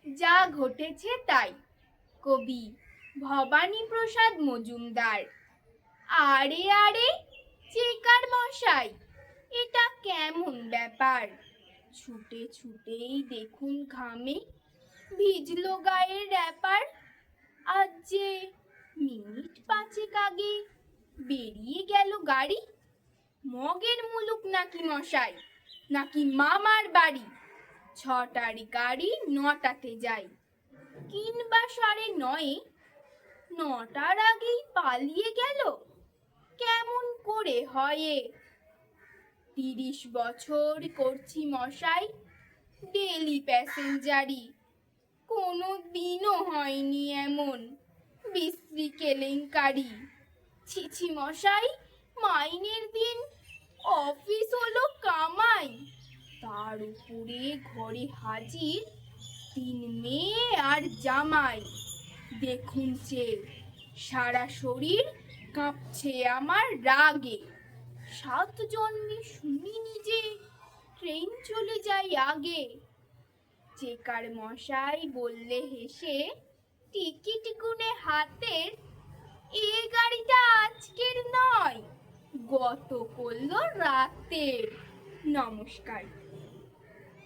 যা ঘটেছে তাই। কবি ভবানীপ্রসাদ মজুমদার। আরে আরে চেকার মশাই, এটা কেমন ব্যাপার? ছুটে ছুটেই দেখুন ঘামে ভিজলো গায়ের র্যাপার। আজ যে মিনিট পাঁচেক আগে বেরিয়ে গেল গাড়ি। মগের মুলুক নাকি মশাই, নাকি মামার বাড়ি? 6টার গাড়ি 9টাতে যায়, কিংবা 9:30 9টার আগেই পালিয়ে গেল। কেমন করে হয়? 30 বছর করছি মশাই ডেলি প্যাসেঞ্জারি, কোনো দিনও হয়নি এমন বিশ্রী কেলেঙ্কারি। ছিছি মশাই, মাইনের দিন, অফিস হলো কামাই, তার উপরে ঘরে হাজির 3 মেয়ে আর জামাই। দেখুন যে সারা শরীর কাঁপছে আমার রাগে। 7 জন্মে শুনিনি যে ট্রেন চলে যায় আগে। চেকার মশাই বললে হেসে, টিকিট গুনে হাতের, এ গাড়িটা আজকের নয়, গত করলো রাতের। নমস্কার।